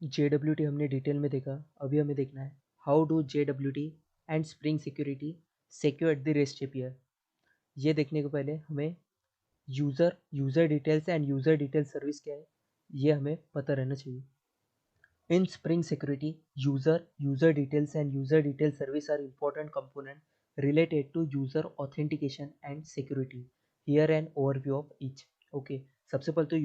JWT हमने detail में देखा, अभी हमें देखना है how do JWT and spring security secure the rest API. ये देखने को पहले हमें user details end user detail service क्या है ये हमें पता रहना चाहिए। In Spring Security, user details and user detail service are important component related to user authentication and security. Here an overview of each. Okay, सबसे पहले तो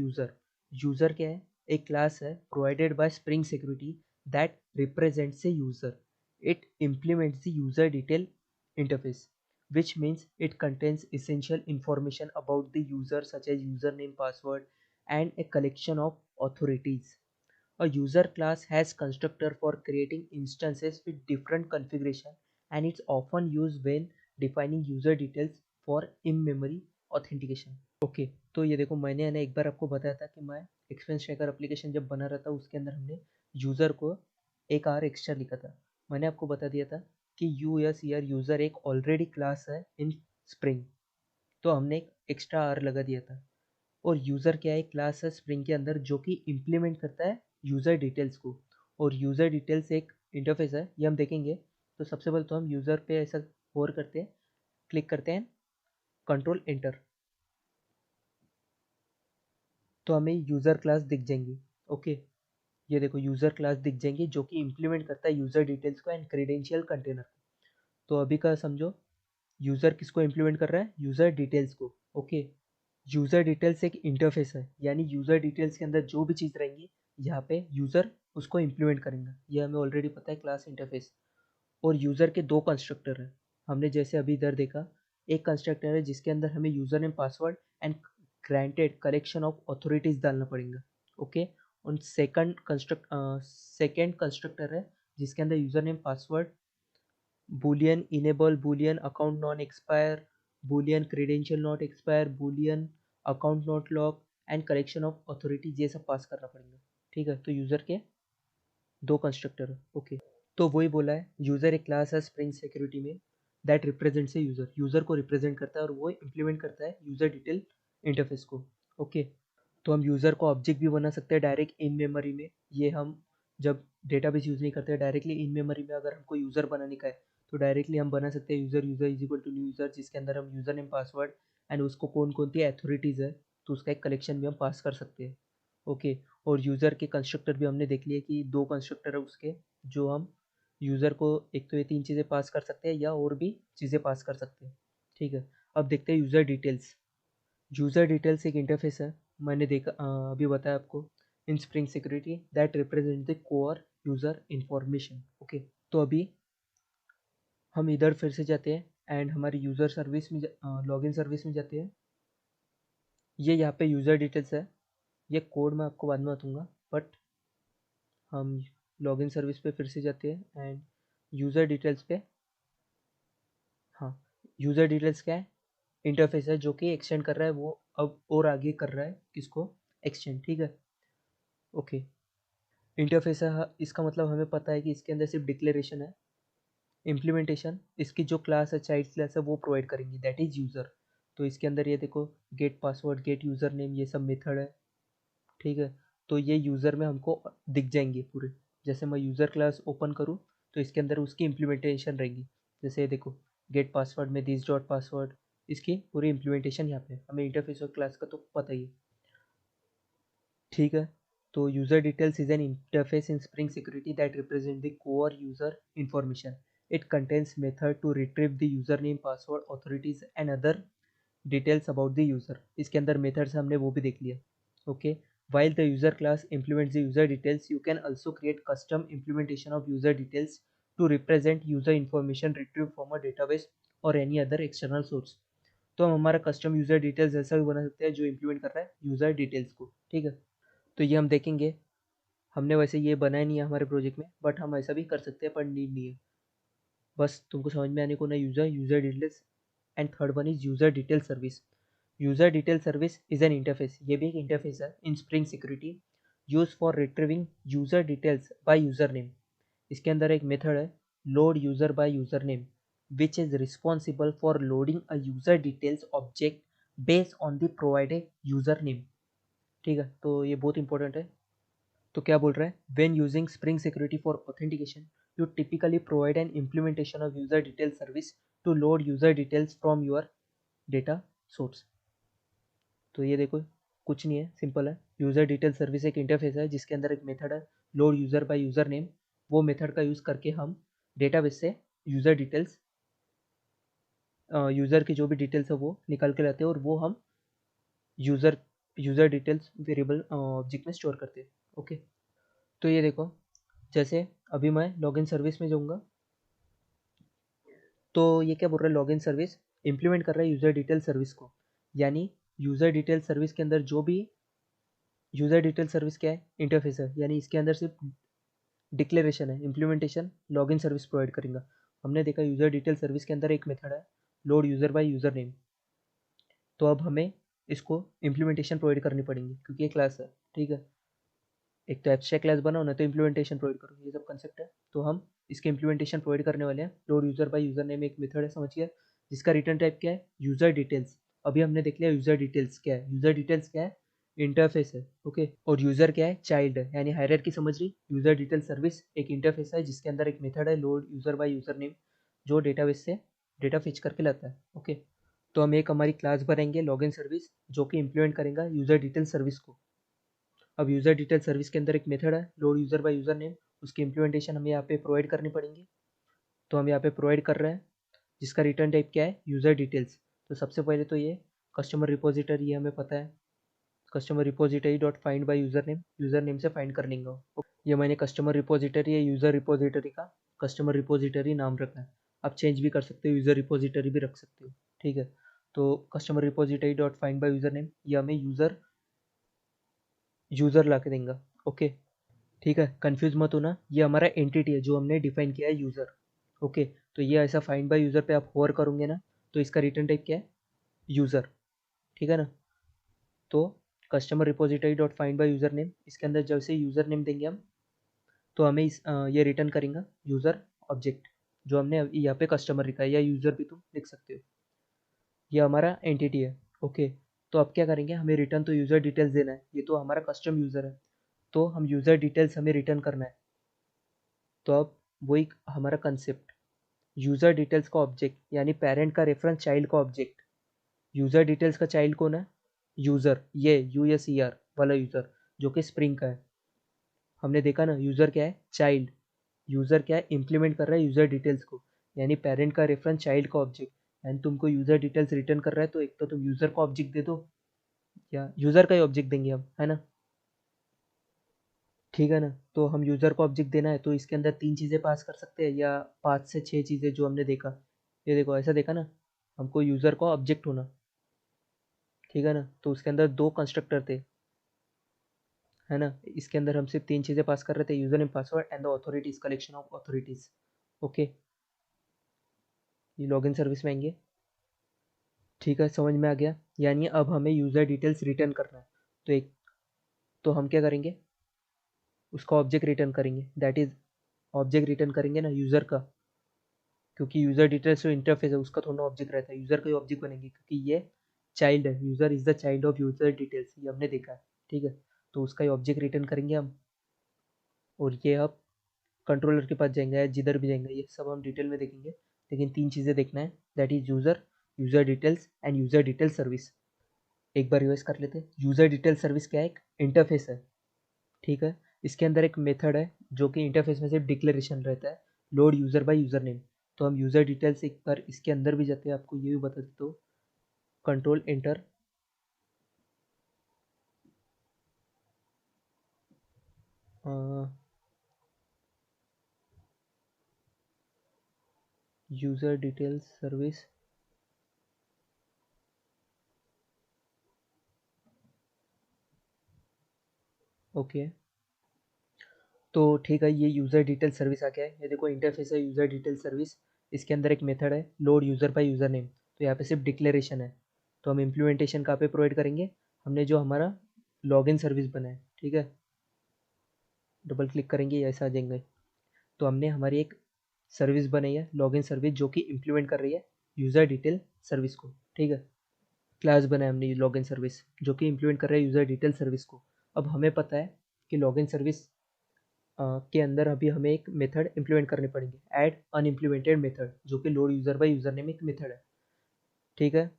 यूजर क्या है? एक क्लास है provided by Spring Security that represents a user. It implements the user detail interface, which means it contains essential information about the user such as username, password, and a collection of authorities. A user class has constructor for creating instances with different configuration, and it's often used when defining user details for in-memory authentication. Okay तो ये देखो मैंने है ना एक बार आपको बताया था कि मैं एक्सपेंस ट्रैकर एप्लीकेशन जब बना रहा था उसके अंदर हमने यूज़र को एक आर एक्स्ट्रा लिखा था। मैंने आपको बता दिया था कि यूएसईआर यूज़र एक ऑलरेडी क्लास है इन स्प्रिंग, तो हमने एक एक्स्ट्रा आर लगा दिया था। और यूज़र क्या है? क्लास है स्प्रिंग के अंदर जो कि इम्प्लीमेंट करता है यूज़र डिटेल्स को। और यूज़र डिटेल्स एक इंटरफेस है, ये हम देखेंगे। तो सबसे पहले तो हम यूज़र पे ऐसा होर करते हैं, क्लिक करते हैं, कंट्रोल एंटर, तो हमें यूज़र क्लास दिख जाएंगी। ओके, ये देखो यूज़र क्लास दिख जाएंगी जो कि इम्प्लीमेंट करता है यूज़र डिटेल्स को एंड क्रेडेंशियल कंटेनर। तो अभी का समझो, यूज़र किसको इम्प्लीमेंट कर रहा है? यूज़र डिटेल्स को। ओके, यूज़र डिटेल्स एक इंटरफेस है, यानी यूज़र डिटेल्स के अंदर जो भी चीज़ रहेंगी यहाँ पे यूज़र उसको इम्प्लीमेंट करेंगे। ये हमें ऑलरेडी पता है, क्लास इंटरफेस। और यूज़र के दो कंस्ट्रक्टर हैं, हमने जैसे अभी इधर देखा। एक कंस्ट्रक्टर है जिसके अंदर हमें user name, password and granted collection of authorities डालना पड़ेगा। ओके, और सेकेंड कंस्ट्रक्टर है जिसके अंदर user name, password, boolean enable, boolean account non expire, boolean credential not expire, boolean account not lock and collection of authority, ये सब पास करना पड़ेगा। ठीक है, तो यूज़र के दो कंस्ट्रक्टर है। ओके, तो वही बोला है यूज़र एक क्लास है स्प्रिंग सिक्योरिटी में that represents A user, user को रिप्रेजेंट करता है और वो इम्प्लीमेंट करता है यूज़र डिटेल इंटरफेस को। ओके, तो हम यूज़र को ऑब्जेक्ट भी बना सकते हैं डायरेक्ट इन मेमोरी में। ये हम जब डेटाबेस यूज़ नहीं करते, डायरेक्टली इन मेमोरी में अगर हमको यूज़र बनाने का है तो डायरेक्टली हम बना सकते हैं user is equal to new user, जिसके अंदर हम यूज़र नेम, पासवर्ड एंड उसको कौन कौन सी अथॉरिटीज़ है तो उसका एक कलेक्शन भी हम पास कर सकते हैं। ओके, और यूज़र के कंस्ट्रक्टर भी हमने देख लिए कि दो कंस्ट्रक्टर है उसके, जो हम यूज़र को एक तो ये तीन चीज़ें पास कर सकते हैं या और भी चीज़ें पास कर सकते हैं। ठीक है, अब देखते हैं यूज़र डिटेल्स। यूज़र डिटेल्स एक इंटरफेस है, मैंने देखा अभी बताया आपको, इन spring security that represents the core user information. Okay, तो अभी हम इधर फिर से जाते हैं एंड हमारी यूज़र सर्विस में लॉगिन सर्विस में जाते हैं। ये यहाँ पे यूज़र डिटेल्स है, ये कोड मैं आपको बाद में बताऊँगा, बट हम लॉगिन सर्विस पे फिर से जाते हैं एंड यूज़र डिटेल्स पे। हाँ, यूज़र डिटेल्स क्या है? इंटरफेस है जो कि एक्सटेंड कर रहा है, वो अब और आगे कर रहा है किसको? एक्सटेंड। ठीक है, ओके, इंटरफेस है, इसका मतलब हमें पता है कि इसके अंदर सिर्फ डिक्लेरेशन है। इम्प्लीमेंटेशन इसकी जो क्लास है, चाइल्ड क्लास है, वो प्रोवाइड करेंगी, दैट इज़ यूज़र। तो इसके अंदर ये देखो, gate password, gate user name, ये सब मेथड है। ठीक है, तो ये यूज़र में हमको दिख जाएंगे पूरे। जैसे मैं यूज़र क्लास ओपन करूँ तो इसके अंदर उसकी इम्प्लीमेंटेशन रहेगी। जैसे ये देखो, गेट पासवर्ड में दिस डॉट पासवर्ड, इसकी पूरी इम्प्लीमेंटेशन यहाँ पे है। हमें इंटरफेस और क्लास का तो पता ही है। ठीक है, तो user details is an interface in spring security that represents the core user information. It contains method to retrieve the user name, password, authorities and other details about the user. इसके अंदर methods हमने वो भी देख लिया। Okay, while the user class implements the user details, you can also create custom implementation of user details to represent user information retrieved from a database or any other external source। तो हम हमारा custom user details ऐसा भी बना सकते हैं जो implement कर रहा है यूज़र डिटेल्स को। ठीक है, तो ये हम देखेंगे। हमने वैसे ये बनाया नहीं है हमारे प्रोजेक्ट में, बट हम ऐसा भी कर सकते हैं, पर नीड नहीं है। बस तुमको समझ में आने को ना, user details and third one is user detail service. User detail service is an interface, ये भी एक इंटरफेस है इन spring security use for retrieving user details by user name. इसके अंदर एक मेथड है load user by user name which is responsible for loading a user details object based on the provided user name. ठीक है, तो ये बहुत important है। तो क्या बोल रहा है, when using spring security for authentication you typically provide an implementation of user detail service to load user details from your data source. तो ये देखो कुछ नहीं है, सिंपल है। यूजर डिटेल सर्विस एक इंटरफेस है जिसके अंदर एक मेथड है load user by user name. वो मेथड का यूज करके हम डेटाबेस से यूजर डिटेल्स, यूजर की जो भी डिटेल्स है वो निकाल के लाते हैं और वो हम user user details variable object में स्टोर करते हैं। ओके, तो ये देखो जैसे अभी मैं लॉगिन सर्विस में जाऊंगा तो ये क्या बोल रहा है, लॉगिन सर्विस इंप्लीमेंट कर रहा है यूजर डिटेल सर्विस को। यानी यूजर डिटेल सर्विस के अंदर जो भी यूजर डिटेल सर्विस क्या है, इंटरफेस है, यानी इसके अंदर सिर्फ डिक्लेरेशन है, इम्प्लीमेंटेशन लॉगिन सर्विस प्रोवाइड करेगा। हमने देखा यूजर डिटेल सर्विस के अंदर एक मेथड है load user by user name. तो अब हमें इसको इम्प्लीमेंटेशन प्रोवाइड करनी पड़ेगी क्योंकि ये क्लास है, ठीक है। एक तो एब्स्ट्रैक्ट क्लास बनाओ ना तो इम्प्लीमेंटेशन प्रोवाइड करो, ये सब कंसेप्ट है। तो हम इसके इम्प्लीमेंटेशन प्रोवाइड करने वाले हैं। Load user by user name एक मेथड है, समझिए, जिसका रिटर्न टाइप क्या है, यूजर डिटेल्स। अभी हमने देख लिया यूजर डिटेल्स क्या है, यूजर डिटेल्स क्या है, इंटरफेस है, ओके। और यूजर क्या है, चाइल्ड है, यानी हायरार्की समझ रही। यूजर डिटेल सर्विस एक इंटरफेस है जिसके अंदर एक मेथड है load user by user name जो डेटाबेस से डेटा फेच करके लाता है, ओके। तो हम एक हमारी क्लास बनाएंगे लॉगिन सर्विस जो कि इम्प्लीमेंट करेगा यूजर डिटेल सर्विस को। अब यूजर डिटेल सर्विस के अंदर एक मेथड है load user by user name, उसकी इम्प्लीमेंटेशन हमें यहाँ पे प्रोवाइड करनी पड़ेगी। तो हम यहाँ पे प्रोवाइड कर रहे हैं जिसका रिटर्न टाइप क्या है, यूजर डिटेल्स। तो सबसे पहले तो ये कस्टमर रिपोजिटरी, ये हमें पता है, customer repository dot find by user name से फाइंड कर लेंगे। ये मैंने कस्टमर रिपोजिटरी या यूजर रिपोजिटरी का कस्टमर रिपोजिटरी नाम रखा है। आप चेंज भी कर सकते हो, यूजर रिपोजिटरी भी रख सकते हो, ठीक है। तो customer repository dot find by user name ये हमें यूजर यूजर ला के देंगे, ओके। ठीक है, कंफ्यूज मत होना, ये हमारा एंटिटी है जो हमने डिफाइन किया है यूज़र, ओके। तो ये ऐसा फाइंड बाय यूज़र पे आप होवर करोगे ना तो इसका रिटर्न टाइप क्या है, यूज़र, ठीक है ना। तो customer repository dot find by user name, इसके अंदर जैसे यूज़र नेम देंगे हम तो हमें ये रिटर्न करेंगे यूज़र ऑब्जेक्ट जो हमने यहाँ पे कस्टमर लिखा है, या यूज़र भी तुम लिख सकते हो। ये हमारा एंटिटी है, ओके। तो अब क्या करेंगे, हमें रिटर्न तो यूज़र डिटेल्स देना है, ये तो हमारा कस्टम यूज़र है, तो हम यूज़र डिटेल्स हमें रिटर्न करना है। तो अब वही हमारा कंसेप्ट, यूज़र डिटेल्स का ऑब्जेक्ट यानी पेरेंट का रेफरेंस चाइल्ड का ऑब्जेक्ट। यूज़र डिटेल्स का चाइल्ड कौन है, यूज़र, ये USER वाला यूज़र जो कि स्प्रिंग का है। हमने देखा ना यूज़र क्या है, चाइल्ड। यूज़र क्या है, इम्प्लीमेंट कर रहा है यूज़र डिटेल्स को, यानी पेरेंट का रेफरेंस चाइल्ड का ऑब्जेक्ट। एंड तुमको यूज़र डिटेल्स रिटर्न कर रहा है तो एक तो तुम यूज़र का ऑब्जेक्ट दे दो या यूज़र का ही ऑब्जेक्ट देंगे हम, है ना, ठीक है ना। तो हम यूज़र को ऑब्जेक्ट देना है तो इसके अंदर 3 चीज़ें पास कर सकते हैं या 5 से 6 चीज़ें जो हमने देखा। ये देखो ऐसा देखा ना, हमको यूज़र का ऑब्जेक्ट होना, ठीक है ना। तो उसके अंदर 2 कंस्ट्रक्टर थे, है ना। इसके अंदर हम सिर्फ 3 चीज़ें पास कर रहे थे, user name, password and the authorities, collection of authorities, okay. ये लॉगिन सर्विस में आएंगे, ठीक है, समझ में आ गया। यानी अब हमें यूज़र डिटेल्स रिटर्न करना है तो एक तो हम क्या करेंगे, उसका ऑब्जेक्ट रिटर्न करेंगे, दैट इज़ ऑब्जेक्ट रिटर्न करेंगे ना यूज़र का, क्योंकि यूज़र डिटेल्स जो इंटरफेस है उसका थोड़ा ऑब्जेक्ट रहता है, यूज़र का ही ऑब्जेक्ट बनेंगे क्योंकि ये चाइल्ड है, user is the child of user details, ये हमने देखा है, ठीक है। तो उसका ही ऑब्जेक्ट रिटर्न करेंगे हम। और ये अब कंट्रोलर के पास जाएंगे या जिधर भी जाएंगे ये सब हम डिटेल में देखेंगे, लेकिन 3 चीज़ें देखना है, that is user, user details end user detail service. एक बार रिवाइज कर लेते हैं, यूज़र डिटेल सर्विस क्या है, एक इंटरफेस है, ठीक है। इसके अंदर एक मेथड है जो कि इंटरफेस में सिर्फ डिक्लेरेशन रहता है, load user by user name. तो हम यूज़र डिटेल्स एक बार इसके अंदर भी जाते हैं, आपको ये भी बता देता हूँ, control enter, user details service, okay. तो ठीक है, ये यूज़र डिटेल सर्विस आ गया है, ये देखो इंटरफेस है यूज़र डिटेल सर्विस। इसके अंदर एक मेथड है load user by user name, तो यहाँ पे सिर्फ डिक्लेरेशन है। तो हम इम्प्लीमेंटेशन कहाँ पे प्रोवाइड करेंगे, हमने जो हमारा लॉगिन सर्विस बना है, ठीक है, डबल क्लिक करेंगे ऐसा आ जाएंगे। तो हमने हमारी एक सर्विस बनाई है लॉगिन सर्विस जो कि इम्प्लीमेंट कर रही है यूज़र डिटेल सर्विस को, ठीक है। क्लास बनाया हमने लॉगिन सर्विस जो कि इम्प्लीमेंट कर रहा है यूज़र डिटेल सर्विस को। अब हमें पता है कि लॉगिन सर्विस के अंदर अभी हमें एक मेथड इम्प्लीमेंट करने पड़ेंगे, ऐड अनइम्प्लीमेंटेड मेथड, जो कि load user by user name एक मेथड है। ठीक है,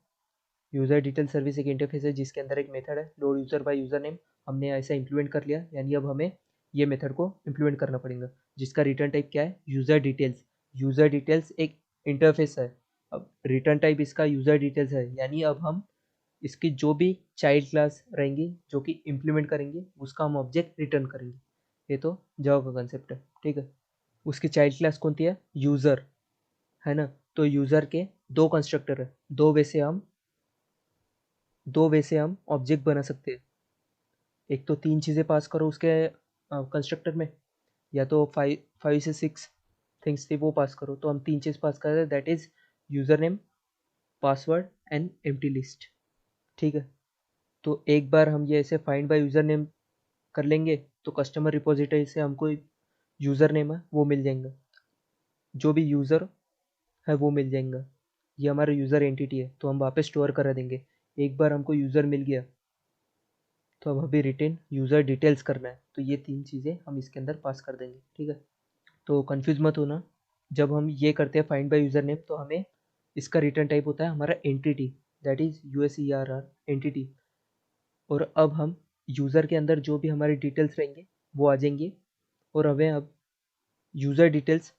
यूज़र डिटेल सर्विस एक इंटरफेस है जिसके अंदर एक मेथड है load user by user name. हमने ऐसा इम्प्लीमेंट कर लिया, यानी अब हमें ये मेथड को इम्प्लीमेंट करना पड़ेगा, जिसका रिटर्न टाइप क्या है, यूज़र डिटेल्स। यूज़र डिटेल्स एक इंटरफेस है, अब रिटर्न टाइप इसका यूज़र डिटेल्स है, यानी अब हम इसकी जो भी चाइल्ड क्लास रहेंगी जो कि इम्प्लीमेंट करेंगे उसका हम ऑब्जेक्ट रिटर्न करेंगे। ये तो जावा का कंसेप्ट है। ठीक है, उसकी चाइल्ड क्लास कौन सी है, यूज़र, है ना। तो यूज़र के दो कंस्ट्रक्टर है, दो वे से हम ऑब्जेक्ट बना सकते हैं। एक तो 3 चीज़ें पास करो उसके कंस्ट्रक्टर में, या तो 5 से 6 थिंग्स थी वो पास करो। तो हम 3 चीज़ पास कर रहे हैं, that is user name, password and empty list. ठीक है, तो एक बार हम ये ऐसे फाइंड बाय यूज़र नेम कर लेंगे तो कस्टमर रिपोजिटरी से हमको यूज़र नेम है वो मिल जाएगा, जो भी यूज़र है वो मिल जाएगा। ये हमारा यूज़र एंटिटी है, तो हम वहाँ पे स्टोर करा देंगे। एक बार हमको यूज़र मिल गया तो अब अभी रिटर्न यूज़र डिटेल्स करना है, तो ये 3 चीज़ें हम इसके अंदर पास कर देंगे। ठीक है, तो कंफ्यूज मत होना, जब हम ये करते हैं फाइंड बाय यूज़र नेम तो हमें इसका रिटर्न टाइप होता है हमारा entity, that is USERR entity. और अब हम यूज़र के अंदर जो भी हमारी डिटेल्स रहेंगे वो आ जाएंगे, और हमें अब यूज़र डिटेल्स,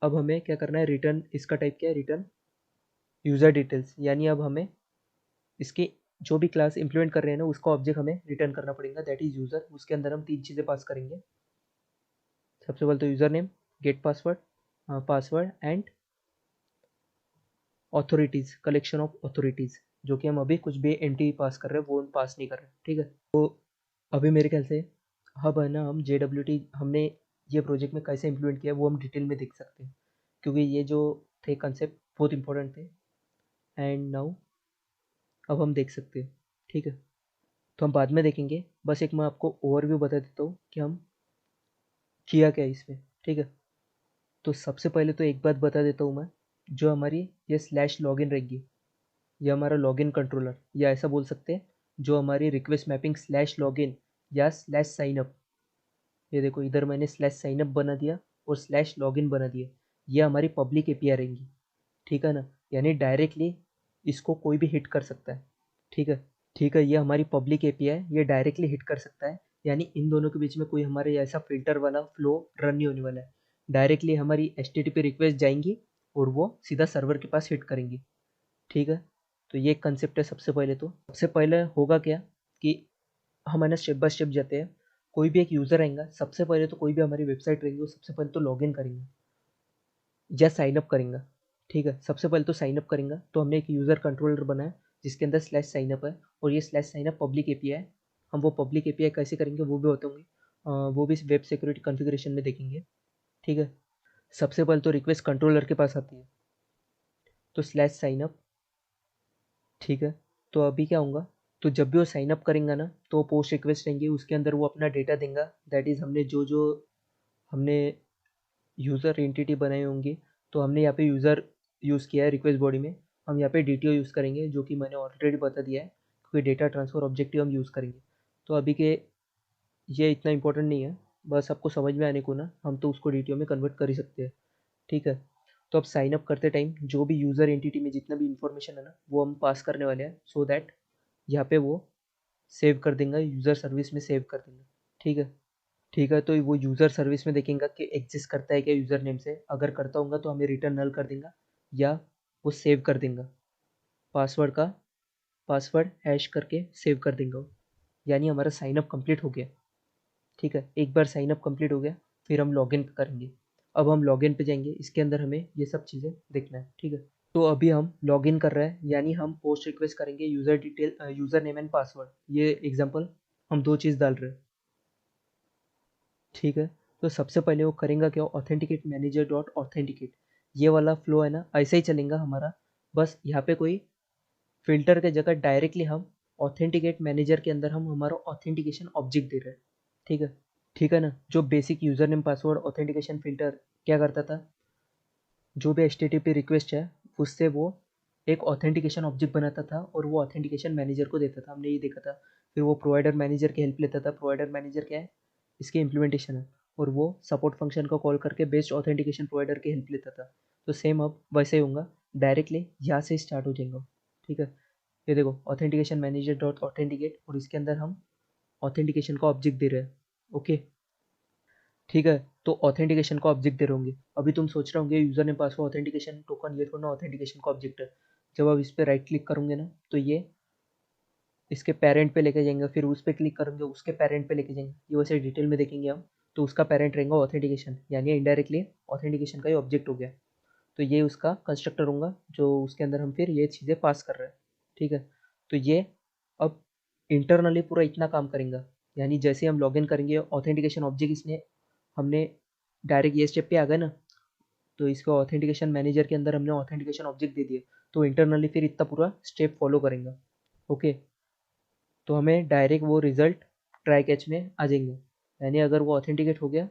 अब हमें क्या करना है, रिटर्न, इसका टाइप क्या है, रिटर्न यूज़र डिटेल्स, यानी अब हमें इसके जो भी क्लास इंप्लीमेंट कर रहे हैं ना उसका ऑब्जेक्ट हमें रिटर्न करना पड़ेगा, दैट इज़ यूज़र। उसके अंदर हम 3 चीज़ें पास करेंगे। सबसे पहले तो user name, gate password, password and authorities, collection of authorities, जो कि हम अभी कुछ भी एम्प्टी पास कर रहे हैं वो हम पास नहीं कर रहे। ठीक है, तो अभी मेरे ख्याल से अब है ना, हम JWT हमने ये प्रोजेक्ट में कैसे इम्प्लीमेंट किया वो हम डिटेल में देख सकते हैं, क्योंकि ये जो थे कंसेप्ट बहुत इंपॉर्टेंट थे। एंड नाउ अब हम देख सकते हैं। ठीक है, तो हम बाद में देखेंगे, बस एक मैं आपको ओवरव्यू बता देता हूँ कि हम किया क्या है इसमें। ठीक है, तो सबसे पहले तो एक बात बता देता हूँ मैं, जो हमारी ये स्लैश लॉगिन रहेगी, ये हमारा लॉगिन कंट्रोलर, या ऐसा बोल सकते हैं जो हमारी रिक्वेस्ट मैपिंग स्लैश लॉगिन या स्लैश साइनअप, ये देखो इधर मैंने स्लैश साइनअप बना दिया और स्लैश लॉगिन बना दिया, ये हमारी पब्लिक एपीआई रहेंगी। ठीक है ना, यानी डायरेक्टली इसको कोई भी हिट कर सकता है। ठीक है, ठीक है, ये हमारी पब्लिक एपीआई ये डायरेक्टली हिट कर सकता है, यानी इन दोनों के बीच में कोई हमारे ऐसा फिल्टर वाला फ्लो रन नहीं होने वाला है। डायरेक्टली हमारी HTTP रिक्वेस्ट जाएंगी और वो सीधा सर्वर के पास हिट करेंगी। ठीक है, तो ये कंसेप्ट है। सबसे पहले तो सबसे पहले होगा क्या कि हम है ना स्टेप बाय स्टेप जाते हैं। कोई भी एक यूज़र आएगा, सबसे पहले तो कोई भी हमारी वेबसाइट रहेगी वो सबसे पहले तो लॉगिन करेंगे या साइन अप करेंगे। ठीक है, सबसे पहले तो साइन अप करेंगे, तो हमने एक यूज़र कंट्रोलर बनाया जिसके अंदर स्लैश साइन अप है, और ये slash sign up public API है। हम वो पब्लिक एपीआई कैसे करेंगे वो भी होते होंगे, वो भी वेब सिक्योरिटी कॉन्फ़िगरेशन में देखेंगे। ठीक है, सबसे पहले तो रिक्वेस्ट कंट्रोलर के पास आती है, तो स्लैश साइन अप। ठीक है, तो अभी क्या होगा, तो जब भी वो साइन अप करेंगे ना तो पोस्ट रिक्वेस्ट रहेंगी, उसके अंदर वो अपना डेटा देंगे, दैट इज़ हमने जो जो हमने यूज़र एंटिटी बनाई होंगी। तो हमने यहाँ पे यूज़र यूज़ किया है रिक्वेस्ट बॉडी में, हम यहाँ पे DTO यूज़ करेंगे, जो कि मैंने ऑलरेडी बता दिया है, क्योंकि डेटा ट्रांसफ़र ऑब्जेक्टिव हम यूज़ करेंगे। तो अभी के ये इतना इंपॉर्टेंट नहीं है, बस आपको समझ में आने को ना हम तो उसको DTO में कन्वर्ट कर ही सकते हैं। ठीक है, तो अब साइन अप करते टाइम जो भी यूज़र एंटिटी में जितना भी इंफॉर्मेशन है ना वो हम पास करने वाले हैं, सो दैट यहाँ पे वो सेव कर देंगे, यूज़र सर्विस में सेव कर देंगे। ठीक है, ठीक है, तो वो यूज़र सर्विस में देखेंगे कि एग्जिस्ट करता है क्या यूज़र नेम से, अगर करता होगा तो हमें रिटर्न नल कर देगा, या वो सेव कर देगा, पासवर्ड का पासवर्ड हैश करके सेव कर देंगे वो, यानी हमारा साइनअप कंप्लीट हो गया। ठीक है, एक बार साइनअप कंप्लीट हो गया फिर हम लॉगिन करेंगे। अब हम लॉगिन पे जाएंगे, इसके अंदर हमें ये सब चीज़ें देखना है। ठीक है, तो अभी हम लॉगिन कर रहे हैं, यानी हम पोस्ट रिक्वेस्ट करेंगे user detail, user name and password, ये एग्जांपल हम दो चीज़ डाल रहे हैं। ठीक है, तो सबसे पहले वो करेंगे क्या, ऑथेंटिकेट मैनेजर डॉट ऑथेंटिकेट, ये वाला फ्लो है ना ऐसा ही चलेगा हमारा, बस यहाँ पे कोई फिल्टर के जगह डायरेक्टली हम ऑथेंटिकेट मैनेजर के अंदर हम हमारा ऑथेंटिकेशन ऑब्जेक्ट दे रहे हैं। ठीक है, ठीक है ना, जो basic user name password authentication filter क्या करता था, जो भी HTTP रिक्वेस्ट है उससे वो एक ऑथेंटिकेशन ऑब्जेक्ट बनाता था और वो ऑथेंटिकेशन मैनेजर को देता था, हमने ये देखा था। फिर वो प्रोवाइडर मैनेजर की हेल्प लेता था। प्रोवाइडर मैनेजर क्या है, इसकी इम्प्लीमेंटेशन है, और वो सपोर्ट फंक्शन को कॉल करके बेस्ट ऑथेंटिकेशन प्रोवाइडर की हेल्प लेता था। तो सेम अब वैसे ही होगा, डायरेक्टली यहाँ से स्टार्ट हो जाएगा। ठीक है, ये देखो ऑथेंटिकेशन मैनेजर डॉट ऑथेंटिकेट, और इसके अंदर हम ऑथेंटिकेशन का ऑब्जेक्ट दे रहे हैं। ओके, ठीक है, तो ऑथेंटिकेशन का ऑब्जेक्ट दे रहे होंगे। अभी तुम सोच रहे होंगे यूजर ने पासवर्ड ऑथेंटिकेशन टोकन, ये थोड़ा ना ऑथेंटिकेशन का ऑब्जेक्ट है। जब आप इस पर राइट क्लिक करोगे ना, तो ये इसके पेरेंट पे लेके जाएंगे, फिर उस पर क्लिक करेंगे, उसके पेरेंट पे लेके जाएंगे। ये वैसे डिटेल में देखेंगे हम, तो उसका पेरेंट रहेगा ऑथेंटिकेशन, यानी इनडायरेक्टली ऑथेंटिकेशन का ही ऑब्जेक्ट हो गया। तो ये उसका कंस्ट्रक्टर होगा, जो उसके अंदर हम फिर ये चीज़ें पास कर रहे हैं। ठीक है, तो ये अब इंटरनली पूरा इतना काम करेंगे, यानी जैसे हम लॉगिन करेंगे ऑथेंटिकेशन ऑब्जेक्ट इसने हमने डायरेक्ट ये स्टेप पे आ गए ना, तो इसको ऑथेंटिकेशन मैनेजर के अंदर हमने ऑथेंटिकेशन ऑब्जेक्ट दे दिए, तो इंटरनली फिर इतना पूरा स्टेप फॉलो करेंगे। ओके, तो हमें डायरेक्ट वो रिजल्ट ट्राई कैच में आ जाएंगे, यानी अगर वो ऑथेंटिकेट हो गया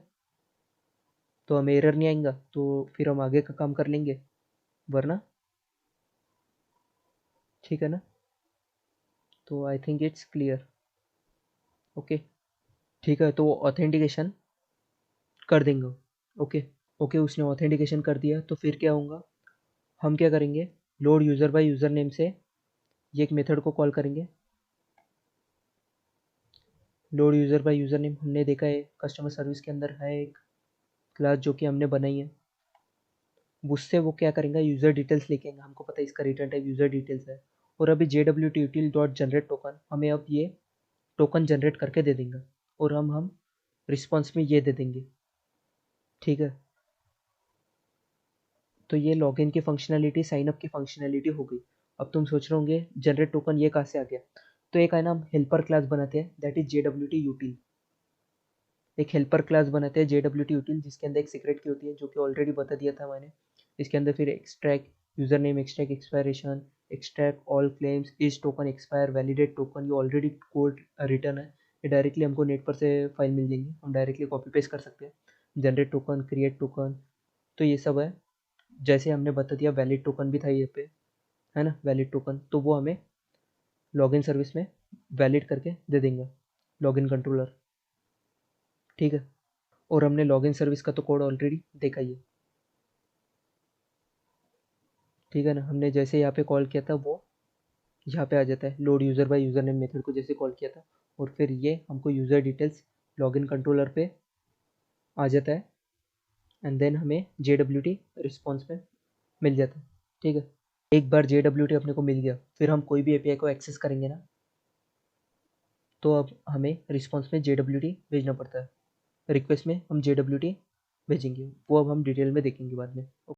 तो हमें एरर नहीं आएगा, तो फिर हम आगे का काम कर लेंगे, वरना ठीक है ना। तो I think it's clear. Okay, ठीक है, तो ऑथेंटिकेशन कर देंगे। ओके, ओके, उसने ऑथेंटिकेशन कर दिया, तो फिर क्या होगा, हम क्या करेंगे, load user by user name से ये एक मेथड को कॉल करेंगे। Load user by user name हमने देखा है कस्टमर सर्विस के अंदर है एक क्लास जो कि हमने बनाई है। उससे वो क्या करेंगे, यूज़र डिटेल्स लेके आएंगे, हमको पता है इसका रिटर्न टाइप यूज़र डिटेल्स है। और अभी JWT util dot generate token हमें अब ये टोकन जनरेट करके दे देंगे, और हम रिस्पॉन्स में ये दे देंगे। ठीक है, तो ये लॉगिन की फंक्शनैलिटी, साइन अप की फंक्शनैलिटी हो गई। अब तुम सोच रहे होंगे जनरेट टोकन ये कहाँ से आ गया। तो एक है ना, हम हेल्पर क्लास बनाते हैं, दैट इज JWT util। एक हेल्पर क्लास बनाते हैं JWT util, जिसके अंदर एक सीक्रेट की होती है, जो कि ऑलरेडी बता दिया था मैंने। इसके अंदर फिर extract user name, extract expiration, extract all claims, is token expire, validate token, ये ऑलरेडी कोड रिटर्न है। ये डायरेक्टली हमको नेट पर से फाइल मिल जाएंगी, हम डायरेक्टली कॉपी पेस्ट कर सकते हैं। जनरेट टोकन, क्रिएट टोकन, तो ये सब है। जैसे हमने बता दिया वैलिड टोकन भी था ये पे, है ना, वैलिड टोकन, तो वो हमें लॉगिन सर्विस में वैलिड करके दे देंगे, लॉगिन कंट्रोलर। ठीक है, और हमने लॉगिन सर्विस का तो कोड ऑलरेडी देखा ही है। ठीक है ना, हमने जैसे यहाँ पे कॉल किया था वो यहाँ पे आ जाता है, load user by user name method को जैसे कॉल किया था, और फिर ये हमको यूज़र डिटेल्स लॉगिन कंट्रोलर पे आ जाता है, एंड देन हमें JWT रिस्पॉन्स में मिल जाता है। ठीक है, एक बार JWT अपने को मिल गया, फिर हम कोई भी API को एक्सेस करेंगे ना, तो अब हमें रिस्पॉन्स में JWT भेजना पड़ता है। रिक्वेस्ट में हम JWT भेजेंगे, वो अब हम डिटेल में देखेंगे बाद में।